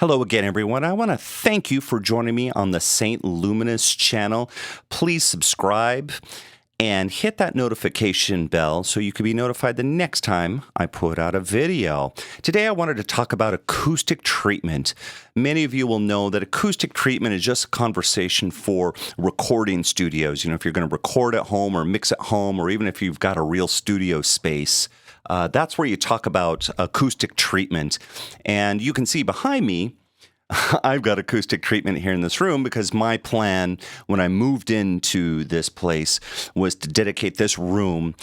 Hello again, everyone. I want to thank you for joining me on the Saint Luminus channel. Please subscribe and hit that notification bell so you can be notified the next time I put out a video. Today, I wanted to talk about acoustic treatment. Many of you will know that acoustic treatment is just a conversation for recording studios. You know, if you're going to record at home or mix at home, or even if you've got a real studio space. That's where you talk about acoustic treatment. And you can see behind me, I've got acoustic treatment here in this room because my plan when I moved into this place was to dedicate this room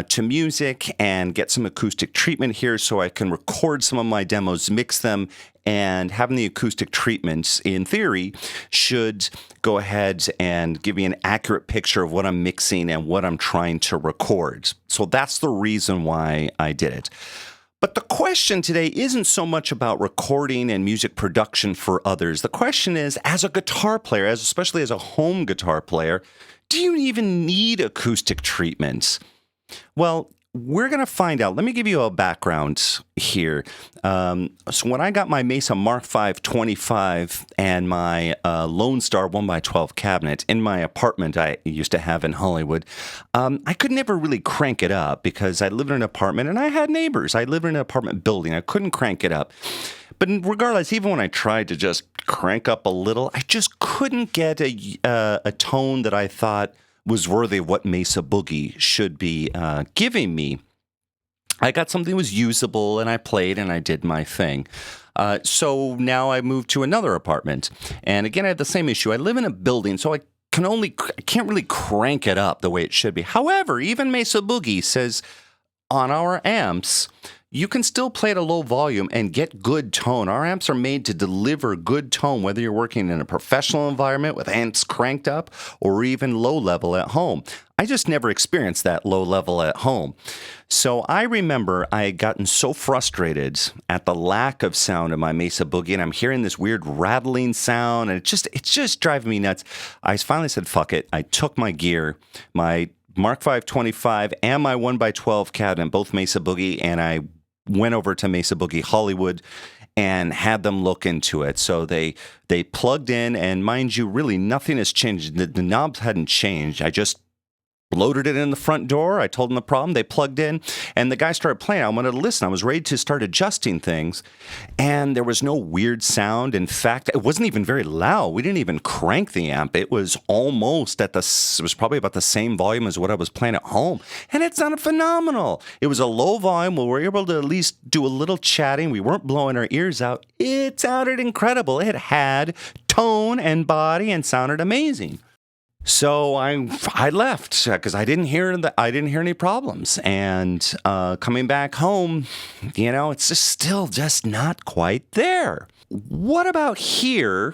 to music and get some acoustic treatment here so I can record some of my demos, mix them, and having the acoustic treatments, in theory, should go ahead and give me an accurate picture of what I'm mixing and what I'm trying to record. So that's the reason why I did it. But the question today isn't so much about recording and music production for others. The question is, as a guitar player, especially as a home guitar player, do you even need acoustic treatments? Well, we're going to find out. Let me give you a background here. So when I got my Mesa Mark V 25 and my Lone Star 1x12 cabinet in my apartment I used to have in Hollywood, I could never really crank it up because I lived in an apartment and I had neighbors. I lived in an apartment building. I couldn't crank it up. But regardless, even when I tried to just crank up a little, I just couldn't get a tone that I thought was worthy of what Mesa Boogie should be giving me. I got something that was usable, and I played, and I did my thing. So now I moved to another apartment. And again, I had the same issue. I live in a building, so I can't really crank it up the way it should be. However, even Mesa Boogie says on our amps, you can still play at a low volume and get good tone. Our amps are made to deliver good tone, whether you're working in a professional environment with amps cranked up or even low level at home. I just never experienced that low level at home. So I remember I had gotten so frustrated at the lack of sound in my Mesa Boogie, and I'm hearing this weird rattling sound, and it's just driving me nuts. I finally said, fuck it. I took my gear, my Mark V 25 and my 1x12 cabinet, both Mesa Boogie, and I went over to Mesa Boogie Hollywood and had them look into it. So they plugged in, and mind you, really nothing has changed. The knobs hadn't changed. I just loaded it in the front door. I told them the problem. They plugged in, and the guy started playing. I wanted to listen. I was ready to start adjusting things, and there was no weird sound. In fact, it wasn't even very loud. We didn't even crank the amp. It was almost it was probably about the same volume as what I was playing at home, and it sounded phenomenal. It was a low volume. We were able to at least do a little chatting. We weren't blowing our ears out. It sounded incredible. It had tone and body and sounded amazing. So I left because I didn't hear any problems, and coming back home, you know, it's just still just not quite there. What about here?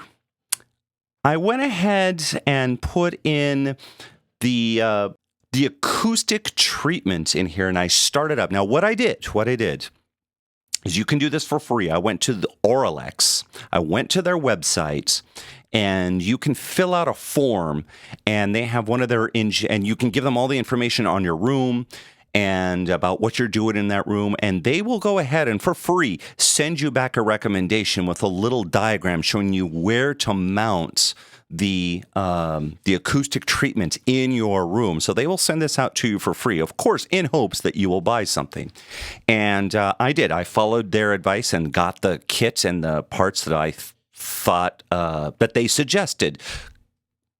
I went ahead and put in the acoustic treatment in here, and I started up. Now, what I did is you can do this for free. I went to the Auralex. I went to their website. And you can fill out a form, and they have one of their and you can give them all the information on your room and about what you're doing in that room, and they will go ahead and for free send you back a recommendation with a little diagram showing you where to mount the acoustic treatment in your room. So they will send this out to you for free, of course, in hopes that you will buy something. And I did. I followed their advice and got the kit and the parts that I thought that they suggested.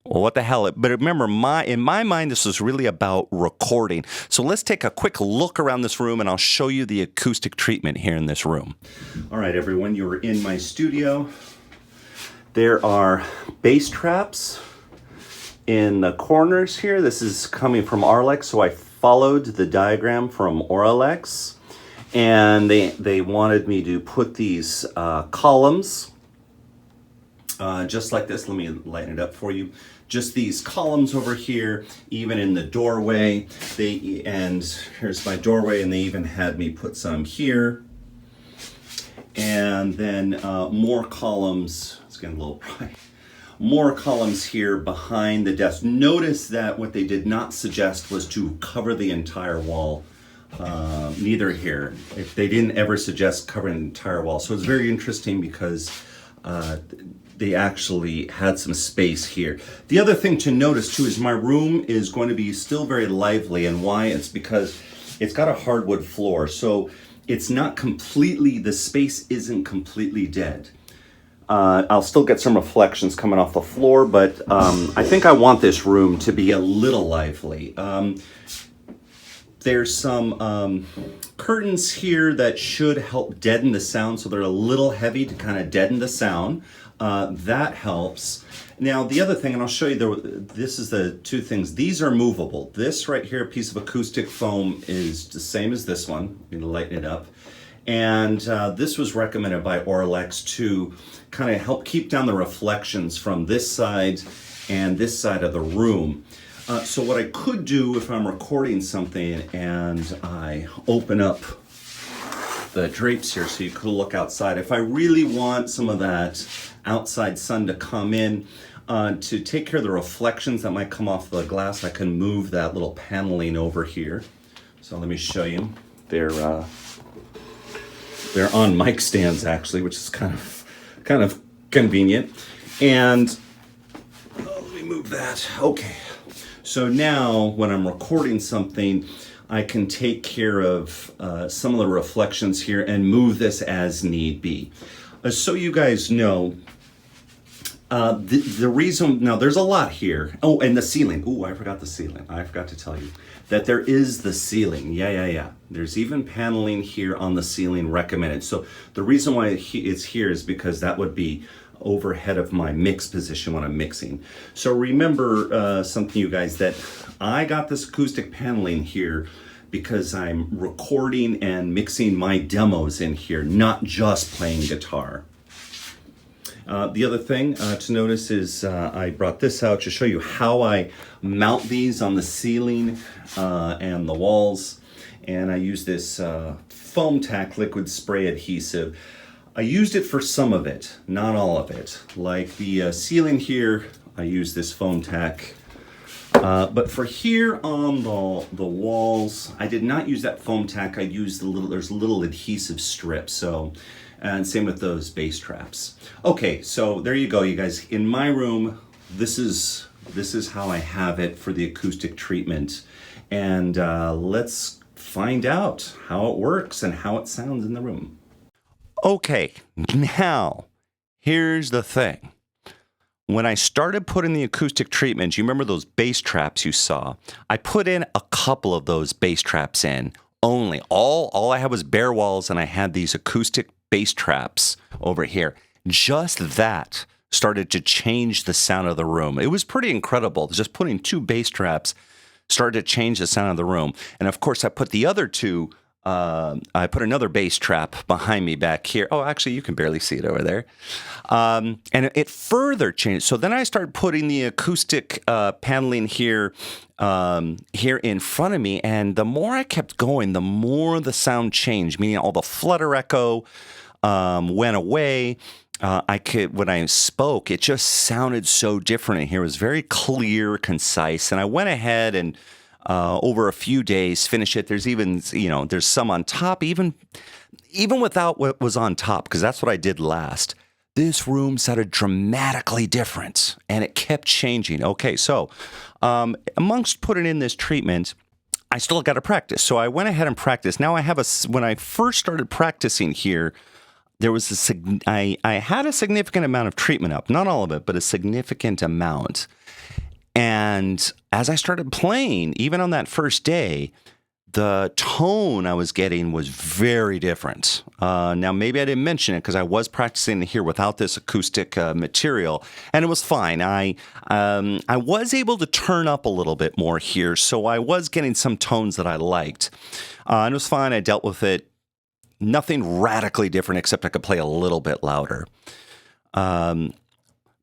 Well, what the hell? But remember, in my mind, this was really about recording. So let's take a quick look around this room, and I'll show you the acoustic treatment here in this room. All right, everyone, you are in my studio. There are bass traps in the corners here. This is coming from Auralex, so I followed the diagram from Auralex, and they wanted me to put these columns just like this. Let me lighten it up for you. Just these columns over here, even in the doorway. And here's my doorway, and they even had me put some here. And then more columns. It's getting a little bright. More columns here behind the desk. Notice that what they did not suggest was to cover the entire wall. Neither here. They didn't ever suggest covering the entire wall. So it's very interesting because they actually had some space here. The other thing to notice too is my room is going to be still very lively, and why? It's because it's got a hardwood floor, so it's not completely, the space isn't completely dead. I'll still get some reflections coming off the floor, but I think I want this room to be a little lively. There's some curtains here that should help deaden the sound, so they're a little heavy to kind of deaden the sound. That helps. Now the other thing, and I'll show you, this is the two things. These are movable. This right here, piece of acoustic foam, is the same as this one. I'm going to lighten it up. And this was recommended by Orlex to kind of help keep down the reflections from this side and this side of the room. So what I could do if I'm recording something and I open up the drapes here so you could look outside, if I really want some of that outside sun to come in, to take care of the reflections that might come off the glass, I can move that little paneling over here. So let me show you. They're on mic stands actually, which is kind of convenient. And let me move that. Okay. So now when I'm recording something, I can take care of some of the reflections here and move this as need be. So you guys know, the reason, now there's a lot here. Oh, and the ceiling. Oh, I forgot the ceiling. I forgot to tell you that there is the ceiling. Yeah. There's even paneling here on the ceiling recommended. So the reason why it's here is because that would be overhead of my mix position when I'm mixing. So remember something, you guys, that I got this acoustic paneling here because I'm recording and mixing my demos in here, not just playing guitar. The other thing to notice is I brought this out to show you how I mount these on the ceiling and the walls. And I use this foam tack liquid spray adhesive. I used it for some of it, not all of it. Like the ceiling here, I use this foam tack. But for here on the walls, I did not use that foam tack. I used there's a little adhesive strip. So, and same with those bass traps. Okay, so there you go, you guys. In my room, this is how I have it for the acoustic treatment. And let's find out how it works and how it sounds in the room. Okay, now, here's the thing. When I started putting the acoustic treatments, you remember those bass traps you saw? I put in a couple of those bass traps in only. All I had was bare walls, and I had these acoustic bass traps over here. Just that started to change the sound of the room. It was pretty incredible. Just putting two bass traps started to change the sound of the room. And of course, I put the other two, I put another bass trap behind me back here. Oh, actually, you can barely see it over there. And it further changed. So then I started putting the acoustic paneling here in front of me. And the more I kept going, the more the sound changed, meaning all the flutter echo went away. When I spoke, it just sounded so different in here. It was very clear, concise. And I went ahead and over a few days, finish it. There's even, there's some on top, even without what was on top, because that's what I did last. This room sounded dramatically different, and it kept changing. Okay, so amongst putting in this treatment, I still got to practice. So I went ahead and practiced. Now when I first started practicing here, there was I had a significant amount of treatment up, not all of it, but a significant amount. And as I started playing, even on that first day, the tone I was getting was very different. Now, maybe I didn't mention it because I was practicing here without this acoustic material, and it was fine. I was able to turn up a little bit more here, so I was getting some tones that I liked. And it was fine. I dealt with it. Nothing radically different, except I could play a little bit louder. But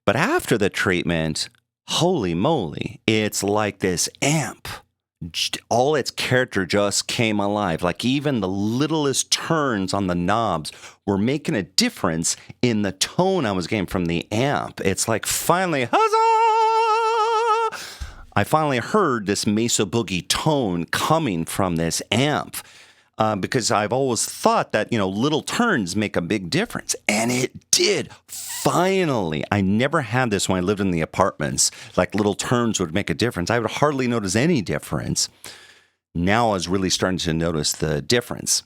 after the treatment, holy moly, it's like this amp. All its character just came alive. Like even the littlest turns on the knobs were making a difference in the tone I was getting from the amp. It's like finally, huzzah! I finally heard this Mesa Boogie tone coming from this amp. because I've always thought that, little turns make a big difference. And it did. Finally, I never had this when I lived in the apartments. Like little turns would make a difference. I would hardly notice any difference. Now I was really starting to notice the difference.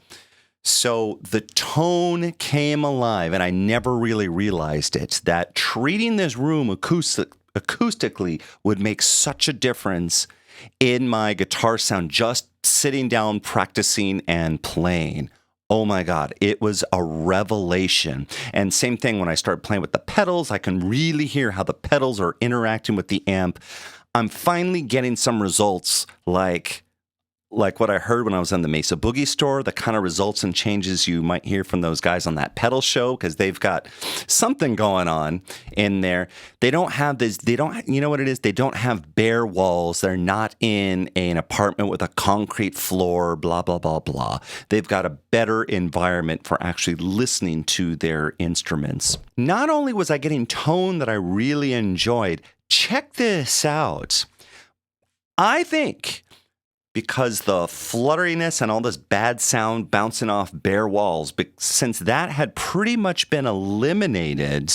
So the tone came alive, and I never really realized it, that treating this room acoustically would make such a difference in my guitar sound, just sitting down, practicing, and playing. Oh my God, it was a revelation. And same thing when I started playing with the pedals, I can really hear how the pedals are interacting with the amp. I'm finally getting some results like what I heard when I was in the Mesa Boogie store, the kind of results and changes you might hear from those guys on that pedal show, because they've got something going on in there. They don't have this, you know what it is? They don't have bare walls. They're not in an apartment with a concrete floor, blah, blah, blah, blah. They've got a better environment for actually listening to their instruments. Not only was I getting tone that I really enjoyed, check this out. I think because the flutteriness and all this bad sound bouncing off bare walls, since that had pretty much been eliminated,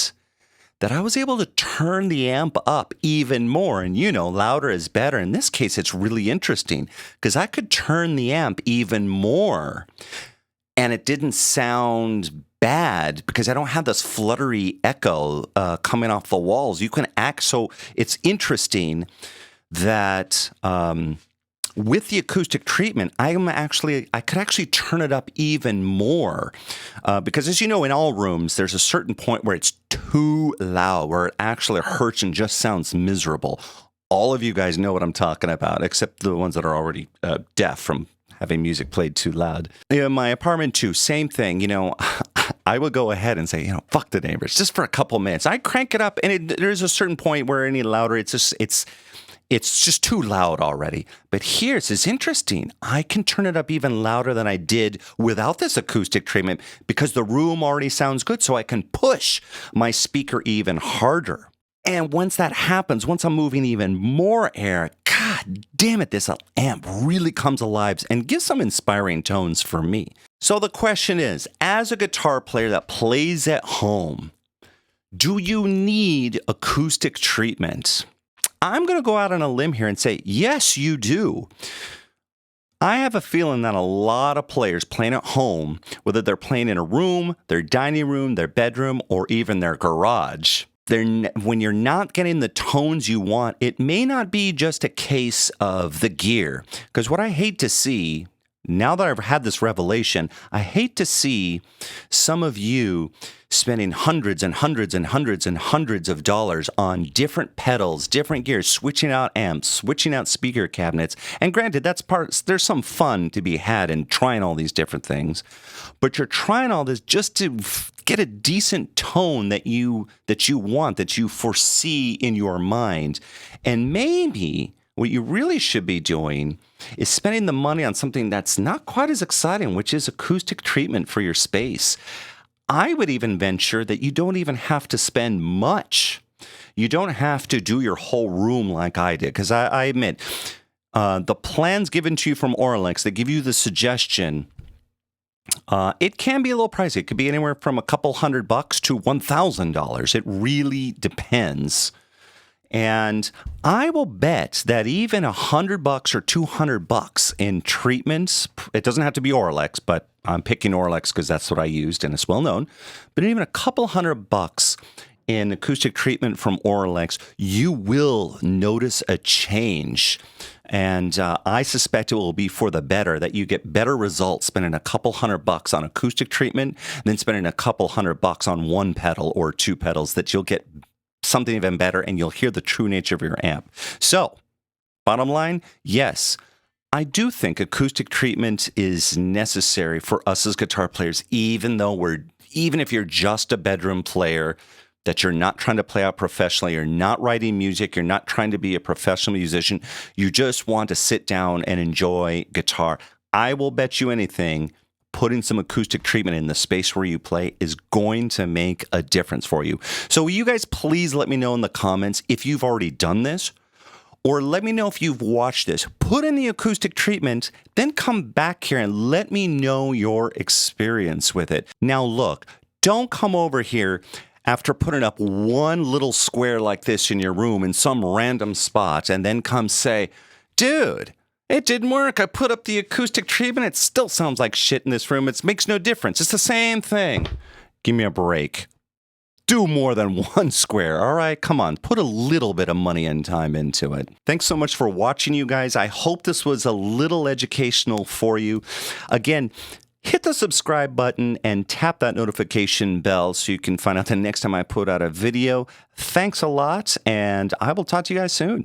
that I was able to turn the amp up even more. And louder is better. In this case, it's really interesting because I could turn the amp even more and it didn't sound bad because I don't have this fluttery echo coming off the walls. You can act, so it's interesting that with the acoustic treatment, I could actually turn it up even more because, as you know, in all rooms, there's a certain point where it's too loud, where it actually hurts and just sounds miserable. All of you guys know what I'm talking about, except the ones that are already deaf from having music played too loud. In my apartment too, same thing. I would go ahead and say, fuck the neighbors, just for a couple minutes. I crank it up, and there's a certain point where any louder, it's just too loud already. But here's it's interesting. I can turn it up even louder than I did without this acoustic treatment because the room already sounds good. So I can push my speaker even harder. And once that happens, once I'm moving even more air, God damn it, this amp really comes alive and gives some inspiring tones for me. So the question is, as a guitar player that plays at home, do you need acoustic treatment? I'm going to go out on a limb here and say, yes, you do. I have a feeling that a lot of players playing at home, whether they're playing in a room, their dining room, their bedroom, or even their garage, when you're not getting the tones you want, it may not be just a case of the gear. Because what I hate to see, now that I've had this revelation, I hate to see some of you spending hundreds and hundreds and hundreds and hundreds of dollars on different pedals, different gears, switching out amps, switching out speaker cabinets. And granted, there's some fun to be had in trying all these different things, but you're trying all this just to get a decent tone that you want, that you foresee in your mind. And maybe what you really should be doing is spending the money on something that's not quite as exciting, which is acoustic treatment for your space. I would even venture that you don't even have to spend much. You don't have to do your whole room like I did, because I admit, the plans given to you from Auralex, they give you the suggestion. It can be a little pricey. It could be anywhere from a couple $100 to $1,000. It really depends. And I will bet that even $100 or $200 in treatments, it doesn't have to be Auralex, but I'm picking Auralex because that's what I used and it's well known. But even a couple $100 in acoustic treatment from Auralex, you will notice a change. And I suspect it will be for the better, that you get better results spending a couple $100 on acoustic treatment than spending a couple $100 on one pedal or two pedals, that you'll get something even better and you'll hear the true nature of your amp. So, bottom line, yes, I do think acoustic treatment is necessary for us as guitar players, even if you're just a bedroom player, that you're not trying to play out professionally, you're not writing music, you're not trying to be a professional musician, you just want to sit down and enjoy guitar. I will bet you anything, putting some acoustic treatment in the space where you play is going to make a difference for you. So will you guys please let me know in the comments if you've already done this, or let me know if you've watched this. Put in the acoustic treatment, then come back here and let me know your experience with it. Now look, don't come over here after putting up one little square like this in your room in some random spot and then come say, dude, it didn't work. I put up the acoustic treatment. It still sounds like shit in this room. It makes no difference. It's the same thing. Give me a break. Do more than one square, all right? Come on, put a little bit of money and time into it. Thanks so much for watching, you guys. I hope this was a little educational for you. Again, hit the subscribe button and tap that notification bell so you can find out the next time I put out a video. Thanks a lot, and I will talk to you guys soon.